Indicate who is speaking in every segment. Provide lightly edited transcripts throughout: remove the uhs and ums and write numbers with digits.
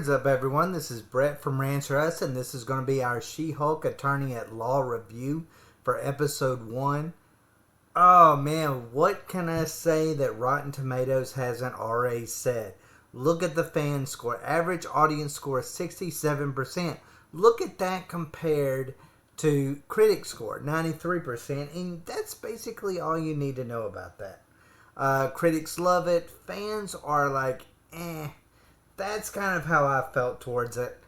Speaker 1: is up, everyone? This is Brett from Rants, and this is going to be our She-Hulk Attorney at Law review for episode 1. Oh man, what can I say that Rotten Tomatoes hasn't already said? Look at the fan score. Average audience score 67%. Look at that compared to critic score 93%, and that's basically all you need to know about that. Critics love it. Fans are like, eh. That's kind of how I felt towards it.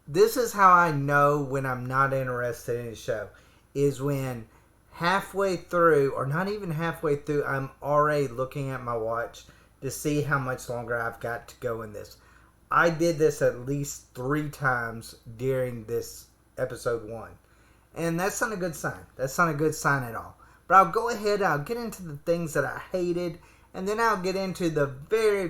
Speaker 1: This is how I know when I'm not interested in a show, is when halfway through, or not even halfway through, I'm already looking at my watch to see how much longer I've got to go in this. I did this at least 3 times during this episode 1. And that's not a good sign. That's not a good sign at all. But I'll go ahead, I'll get into the things that I hated, and then I'll get into the very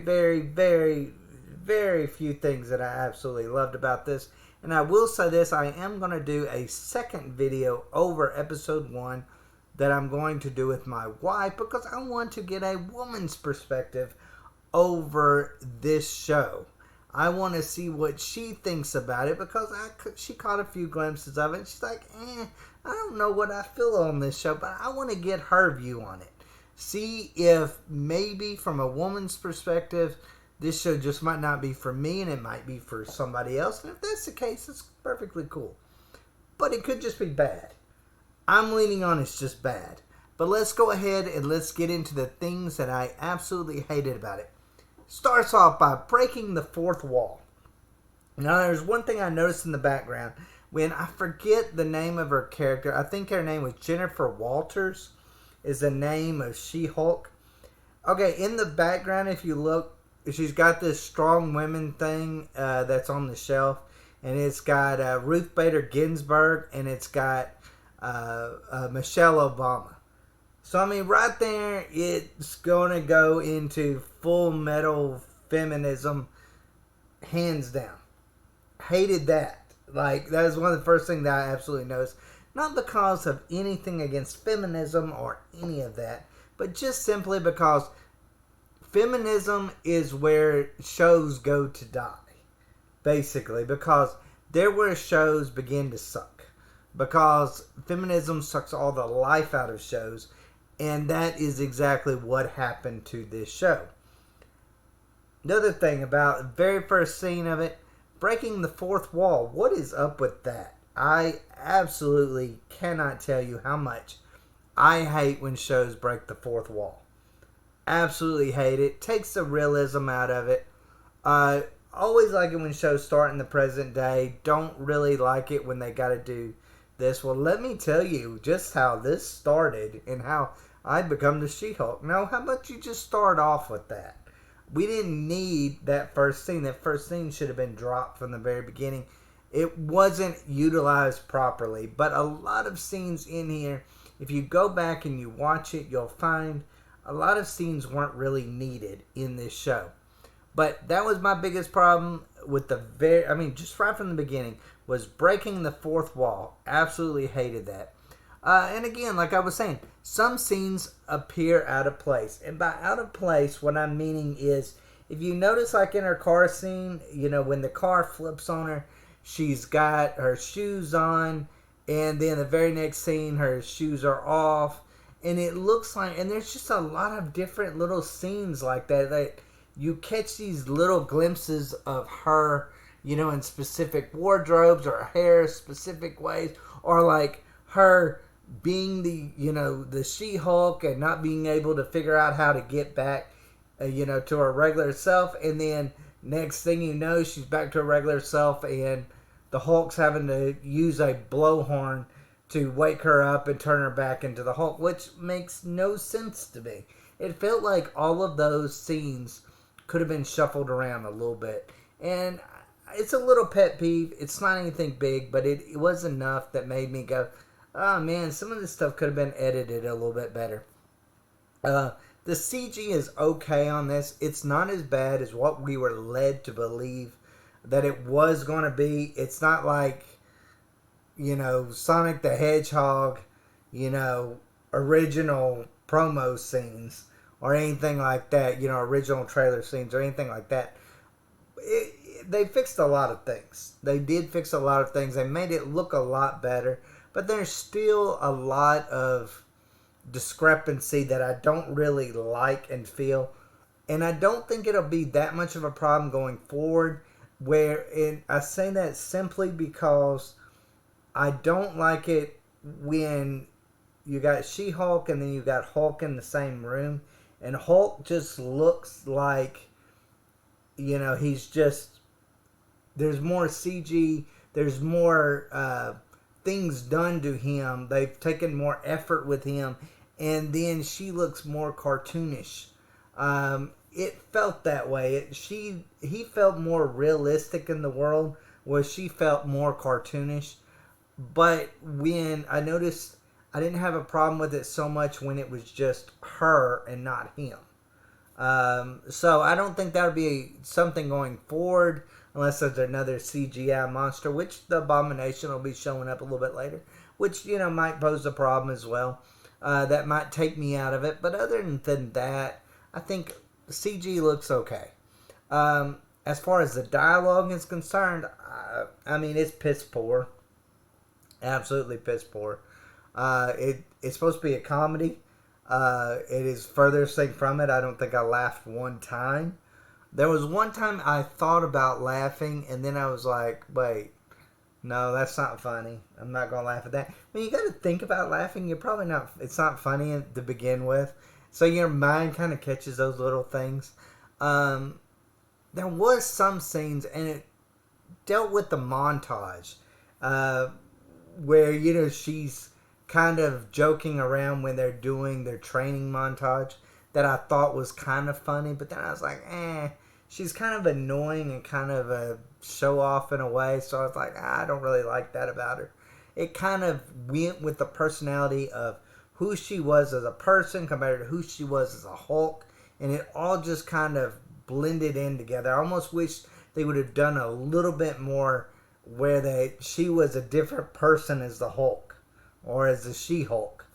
Speaker 1: few things that I absolutely loved about this. And I will say this, I am going to do a second video over episode 1 that I'm going to do with my wife, because I want to get a woman's perspective over this show. I want to see what she thinks about it, because she caught a few glimpses of it. She's like, I don't know what I feel on this show, but I want to get her view on it. See if maybe from a woman's perspective, this show just might not be for me, and it might be for somebody else. And if that's the case, it's perfectly cool. But it could just be bad. I'm leaning on it's just bad. But let's go ahead and let's get into the things that I absolutely hated about it. Starts off by breaking the fourth wall. Now, there's one thing I noticed in the background. When I forget the name of her character, I think her name was Jennifer Walters, is the name of She-Hulk. Okay, in the background, if you look, she's got this strong women thing that's on the shelf, and it's got Ruth Bader Ginsburg, and it's got Michelle Obama. So I mean, right there, it's going to go into full metal feminism, hands down. Hated that. Like, that was one of the first things that I absolutely noticed. Not because of anything against feminism or any of that, but just simply because feminism is where shows go to die, basically, because there where shows begin to suck, because feminism sucks all the life out of shows, and that is exactly what happened to this show. Another thing about the very first scene of it, breaking the fourth wall. What is up with that? I absolutely cannot tell you how much I hate when shows break the fourth wall. Absolutely hate it. Takes the realism out of it. Always like it when shows start in the present day. Don't really like it when they got to do this. Well, let me tell you just how this started and how I become the She-Hulk. Now, how about you just start off with that? We didn't need that first scene. That first scene should have been dropped from the very beginning. It wasn't utilized properly. But a lot of scenes in here, if you go back and you watch it, you'll find a lot of scenes weren't really needed in this show. But that was my biggest problem with just right from the beginning, was breaking the fourth wall. Absolutely hated that. And again, like I was saying, some scenes appear out of place. And by out of place, what I'm meaning is, if you notice, like in her car scene, when the car flips on her, she's got her shoes on, and then the very next scene, her shoes are off. And it looks like, and there's just a lot of different little scenes like that you catch these little glimpses of her, in specific wardrobes, or hair specific ways, or like her being the She-Hulk and not being able to figure out how to get back, to her regular self. And then next thing you know, she's back to her regular self, and the Hulk's having to use a blowhorn to wake her up and turn her back into the Hulk, which makes no sense to me. It felt like all of those scenes could have been shuffled around a little bit. And it's a little pet peeve. It's not anything big, but it was enough that made me go, oh man, some of this stuff could have been edited a little bit better. The CG is okay on this. It's not as bad as what we were led to believe that it was going to be. It's not like, Sonic the Hedgehog, original promo scenes or anything like that, original trailer scenes or anything like that. they fixed a lot of things. They did fix a lot of things. They made it look a lot better, but there's still a lot of discrepancy that I don't really like and feel. And I don't think it'll be that much of a problem going forward. I say that simply because I don't like it when you got She-Hulk and then you got Hulk in the same room. And Hulk just looks like, he's just, there's more CG, there's more things done to him. They've taken more effort with him. And then she looks more cartoonish. It felt that way. He felt more realistic in the world, where she felt more cartoonish. But when I noticed, I didn't have a problem with it so much when it was just her and not him. So I don't think that'll be something going forward, unless there's another CGI monster, which the Abomination will be showing up a little bit later, which, might pose a problem as well. That might take me out of it. But other than that, I think CG looks okay. As far as the dialogue is concerned, it's piss poor. Absolutely piss poor. It's supposed to be a comedy. It is furthest thing from it. I don't think I laughed one time. There was one time I thought about laughing, and then I was like, wait, no, that's not funny. I'm not going to laugh at that. You got to think about laughing. It's not funny to begin with. So your mind kind of catches those little things. There was some scenes, and it dealt with the montage, where, she's kind of joking around when they're doing their training montage, that I thought was kind of funny. But then I was like, she's kind of annoying and kind of a show off in a way. So I was like, I don't really like that about her. It kind of went with the personality of who she was as a person compared to who she was as a Hulk. And it all just kind of blended in together. I almost wish they would have done a little bit more where she was a different person as the Hulk or as the She-Hulk.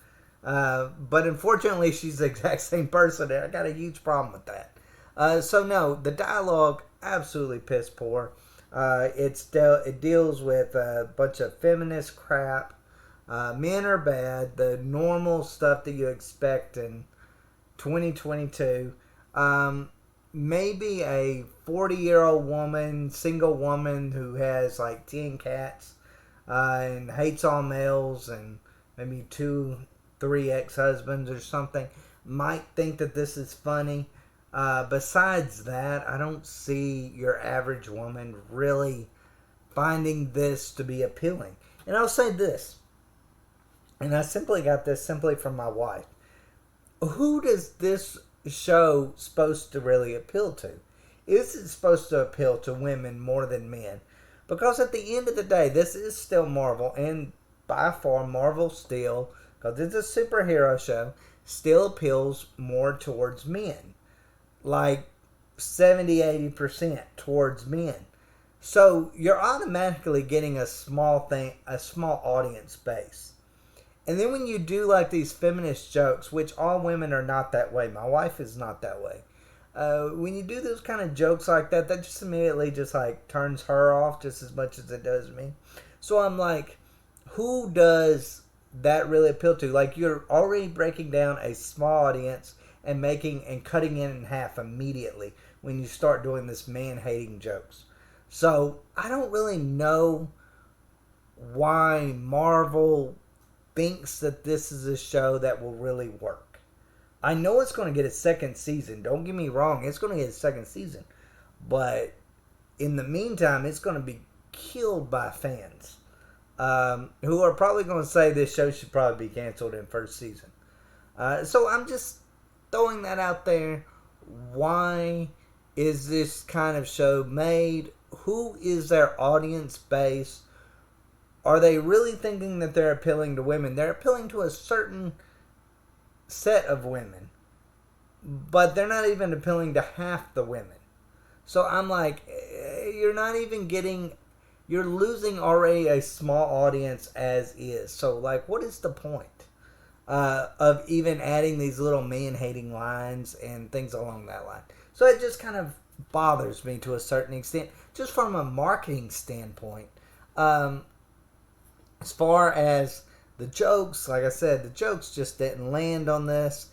Speaker 1: But unfortunately, she's the exact same person, and I got a huge problem with that. So no, the dialogue, absolutely piss poor. It deals with a bunch of feminist crap. Men are bad. The normal stuff that you expect in 2022. Maybe a 40-year-old woman, single woman who has like 10 cats and hates all males and maybe 2-3 ex-husbands or something might think that this is funny. Besides that, I don't see your average woman really finding this to be appealing. And I'll say this, and I simply got this simply from my wife. Who does this show supposed to really appeal to? Is it supposed to appeal to women more than men? Because at the end of the day, this is still Marvel, and by far Marvel still, because it's a superhero show, still appeals more towards men. Like 70-80% towards men. So you're automatically getting a small audience base. And then when you do like these feminist jokes, which all women are not that way. My wife is not that way. When you do those kind of jokes like that, that just immediately just like turns her off just as much as it does me. So I'm like, who does that really appeal to? Like, you're already breaking down a small audience and cutting it in half immediately when you start doing this man-hating jokes. So I don't really know why Marvel thinks that this is a show that will really work. I know it's going to get a second season. Don't get me wrong. It's going to get a second season. But in the meantime, it's going to be killed by fans. Who are probably going to say this show should probably be canceled in first season. So I'm just throwing that out there. Why is this kind of show made? Who is their audience base? Are they really thinking that they're appealing to women? They're appealing to a certain set of women. But they're not even appealing to half the women. So I'm like, you're not even getting... You're losing already a small audience as is. So, like, what is the point of even adding these little man-hating lines and things along that line? So it just kind of bothers me to a certain extent, just from a marketing standpoint. Um, as far as the jokes, like I said, the jokes just didn't land on this.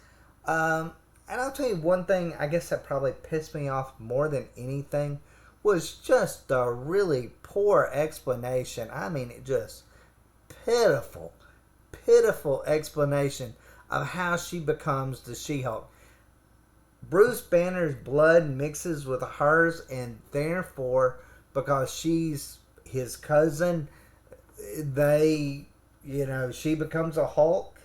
Speaker 1: And I'll tell you one thing, I guess that probably pissed me off more than anything was just the really poor explanation. I mean, it just pitiful, pitiful explanation of how she becomes the She-Hulk. Bruce Banner's blood mixes with hers, and therefore, because she's his cousin, she becomes a Hulk.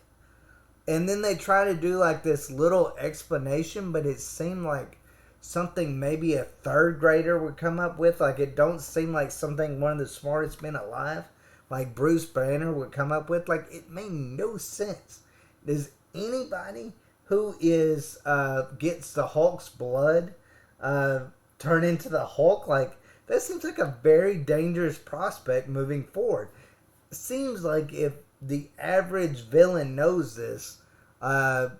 Speaker 1: And then they try to do like this little explanation, but it seemed like something maybe a third grader would come up with. Like, it don't seem like something one of the smartest men alive, like Bruce Banner, would come up with. Like, it made no sense. Does anybody who gets the Hulk's blood turn into the Hulk? Like, that seems like a very dangerous prospect moving forward. It seems like if the average villain knows this, man,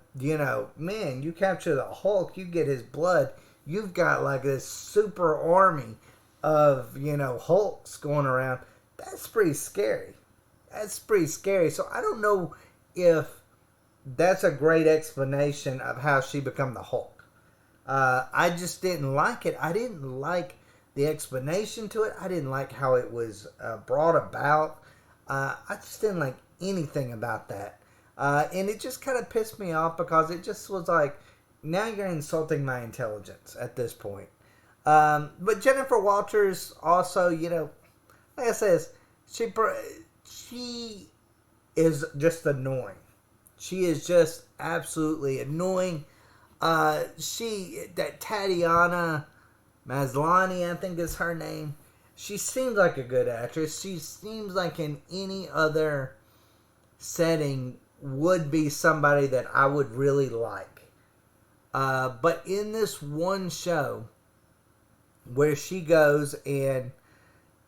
Speaker 1: you capture the Hulk, you get his blood, you've got like this super army of, Hulks going around. That's pretty scary. That's pretty scary. So I don't know if that's a great explanation of how she become the Hulk. I just didn't like it. I didn't like the explanation to it. I didn't like how it was brought about. I just didn't like anything about that. And it just kind of pissed me off because it just was like, now you're insulting my intelligence at this point. But Jennifer Walters also, like I says, she is just annoying. She is just absolutely annoying. That Tatiana Maslany, I think is her name. She seems like a good actress. She seems like in any other setting would be somebody that I would really like. But in this one show where she goes and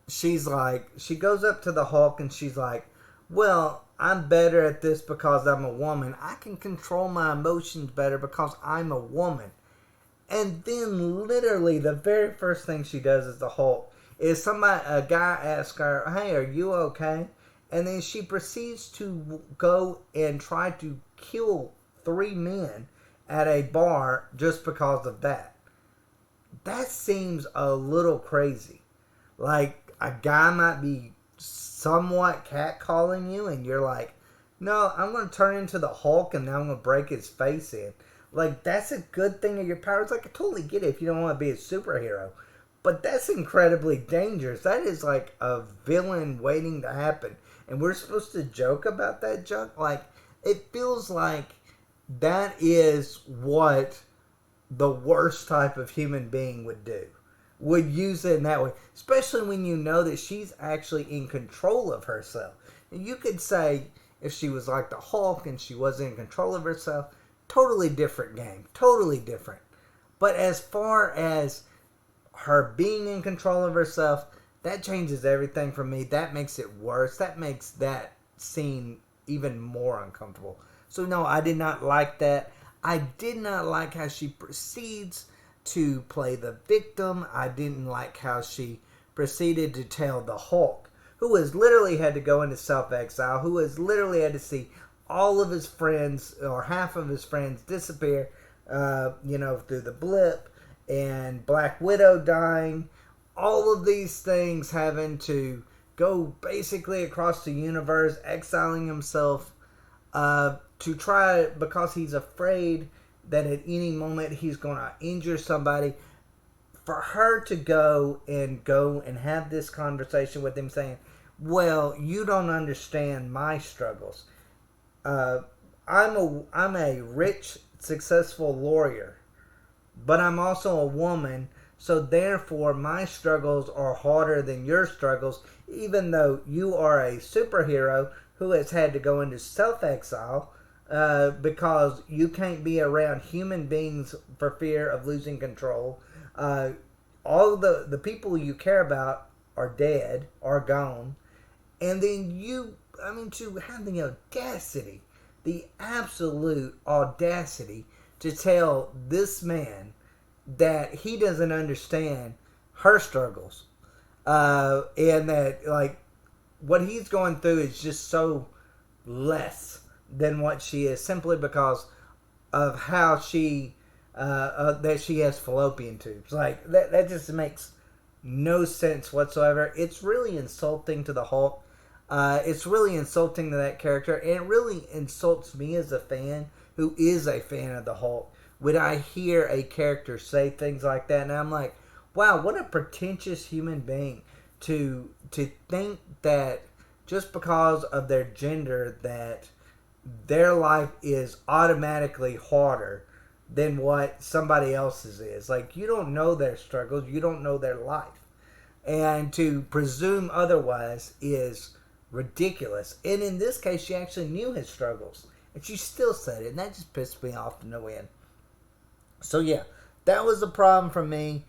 Speaker 1: she goes up to the Hulk and she's like, well, I'm better at this because I'm a woman. I can control my emotions better because I'm a woman. And then literally the very first thing she does as the Hulk is a guy asks her, hey, are you okay? And then she proceeds to go and try to kill 3 men at a bar just because of that. That seems a little crazy. Like, a guy might be somewhat catcalling you and you're like, no, I'm going to turn into the Hulk and now I'm going to break his face in. Like, that's a good thing of your powers. Like, I totally get it if you don't want to be a superhero. But that's incredibly dangerous. That is like a villain waiting to happen. And we're supposed to joke about that junk? Like, it feels like that is what the worst type of human being would do. Would use it in that way. Especially when you know that she's actually in control of herself. And you could say, if she was like the Hulk and she wasn't in control of herself, totally different game. Totally different. But as far as her being in control of herself, that changes everything for me. That makes it worse. That makes that scene even more uncomfortable. So no, I did not like that. I did not like how she proceeds to play the victim. I didn't like how she proceeded to tell the Hulk, who has literally had to go into self-exile, who has literally had to see all of his friends, or half of his friends, disappear, through the blip, and Black Widow dying, all of these things having to go basically across the universe, exiling himself to try, because he's afraid that at any moment he's going to injure somebody. For her to go and have this conversation with him saying, well, you don't understand my struggles. I'm a rich, successful lawyer, but I'm also a woman, so therefore my struggles are harder than your struggles, even though you are a superhero who has had to go into self-exile because you can't be around human beings for fear of losing control. All the people you care about are dead, are gone, and then to have the audacity, the absolute audacity to tell this man that he doesn't understand her struggles, and that like what he's going through is just so less than what she is, simply because of how she that she has fallopian tubes. Like that just makes no sense whatsoever. It's really insulting to the Hulk. It's really insulting to that character, and it really insults me as a fan who is a fan of the Hulk when I hear a character say things like that, and I'm like, wow, what a pretentious human being to think that just because of their gender that their life is automatically harder than what somebody else's is. Like, you don't know their struggles, you don't know their life, and to presume otherwise is ridiculous. And in this case, she actually knew his struggles, and she still said it, and that just pissed me off to no end. So yeah, that was a problem for me.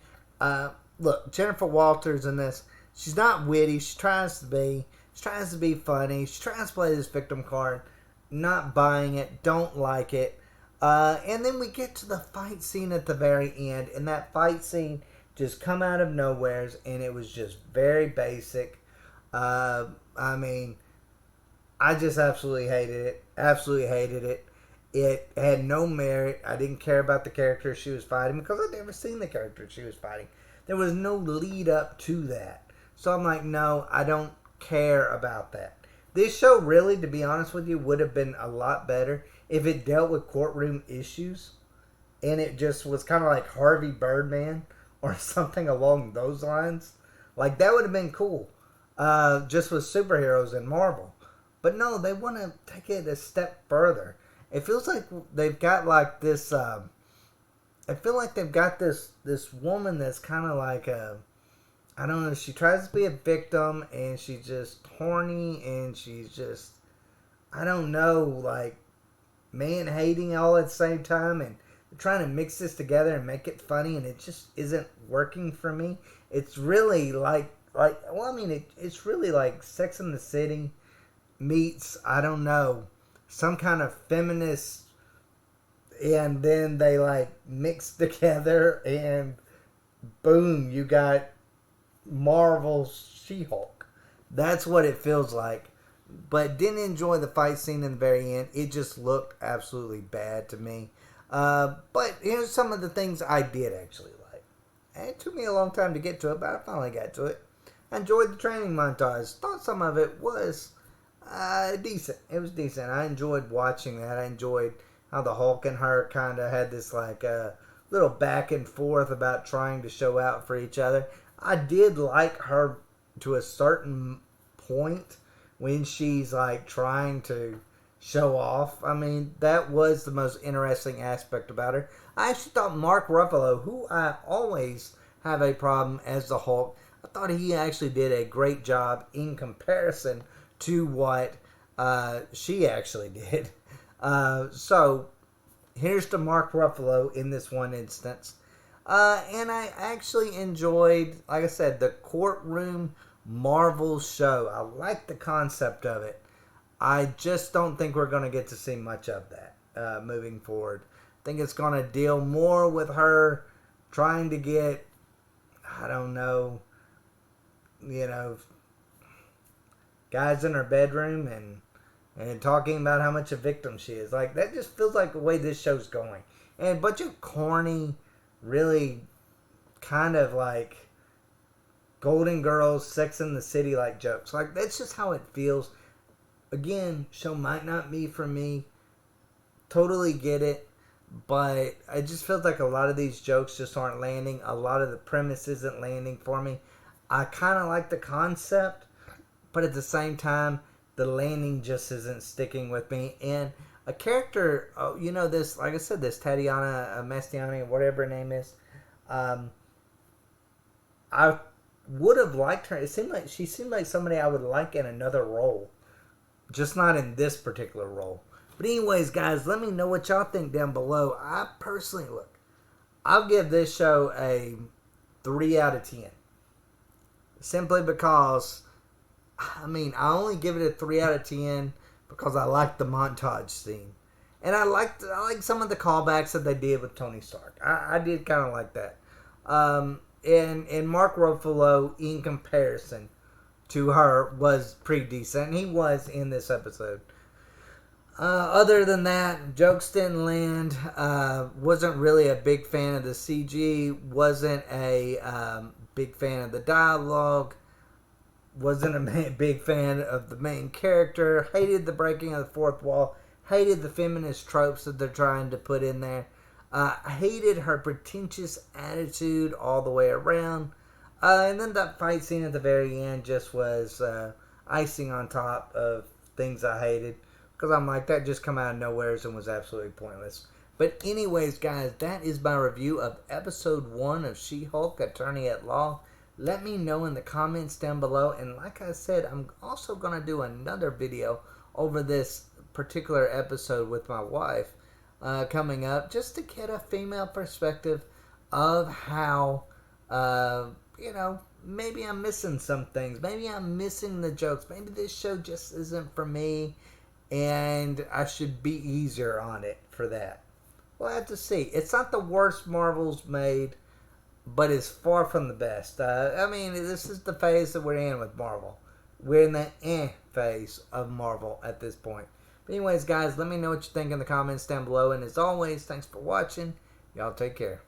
Speaker 1: Look, Jennifer Walters in this, she's not witty. She tries to be. She tries to be funny. She tries to play this victim card. Not buying it. Don't like it. And then we get to the fight scene at the very end, and that fight scene just come out of nowhere, and it was just very basic. I mean, I just absolutely hated it. Absolutely hated it. It had no merit. I didn't care about the character she was fighting because I'd never seen the character she was fighting. There was no lead up to that. So I'm like, no, I don't care about that. This show really, to be honest with you, would have been a lot better if it dealt with courtroom issues and it just was kind of like Harvey Birdman or something along those lines. Like, that would have been cool. Just with superheroes and Marvel. But no, they want to take it a step further. It feels like they've got like this. I feel like they've got this woman that's kind of like I don't know. She tries to be a victim, and she's just horny, and she's just, I don't know, like man hating all at the same time, and trying to mix this together and make it funny, and it just isn't working for me. It's really like well, I mean, it's really like Sex and the City meets, I don't know, some kind of feminist, and then they like mix together, and boom, you got Marvel's She-Hulk. That's what it feels like. But didn't enjoy the fight scene in the very end. It just looked absolutely bad to me. But here's some of the things I did actually like. And it took me a long time to get to it, but I finally got to it. I enjoyed the training montage. Thought some of it was decent. It was decent. I enjoyed watching that. I enjoyed how the Hulk and her kind of had this like little back and forth about trying to show out for each other. I did like her to a certain point when she's like trying to show off. I mean, that was the most interesting aspect about her. I actually thought Mark Ruffalo, who I always have a problem as the Hulk, I thought he actually did a great job in comparison to what she actually did. So here's to Mark Ruffalo in this one instance. And I actually enjoyed, like I said, the courtroom Marvel show. I like the concept of it. I just don't think we're going to get to see much of that moving forward. I think it's going to deal more with her trying to get, I don't know, guys in her bedroom and talking about how much a victim she is. Like, that just feels like the way this show's going. And a bunch of corny, really kind of like Golden Girls, Sex and the City like jokes. Like, that's just how it feels. Again, show might not be for me. Totally get it. But it just feels like a lot of these jokes just aren't landing. A lot of the premise isn't landing for me. I kind of like the concept, but at the same time, the landing just isn't sticking with me. And a character, this, like I said, this Tatiana Mastiani, whatever her name is, I would have liked her. She seemed like somebody I would like in another role, just not in this particular role. But anyways, guys, let me know what y'all think down below. I personally, I'll give this show a 3 out of 10. Simply because, I only give it a 3 out of 10 because I like the montage scene. And I liked some of the callbacks that they did with Tony Stark. I did kind of like that. And Mark Ruffalo, in comparison to her, was pretty decent. And he was in this episode. Other than that, jokes didn't land. Wasn't really a big fan of the CG. Wasn't a big fan of the dialogue. Wasn't a big fan of the main character. Hated the breaking of the fourth wall. Hated the feminist tropes that they're trying to put in there. Hated her pretentious attitude all the way around. And then that fight scene at the very end just was icing on top of things I hated. Because I'm like, that just come out of nowhere and was absolutely pointless. But anyways, guys, that is my review of episode 1 of She-Hulk, Attorney at Law. Let me know in the comments down below. And like I said, I'm also going to do another video over this particular episode with my wife coming up. Just to get a female perspective of how, maybe I'm missing some things. Maybe I'm missing the jokes. Maybe this show just isn't for me. And I should be easier on it for that. We'll have to see. It's not the worst Marvel's made, but it's far from the best. This is the phase that we're in with Marvel. We're in the phase of Marvel at this point. But anyways, guys, let me know what you think in the comments down below. And as always, thanks for watching. Y'all take care.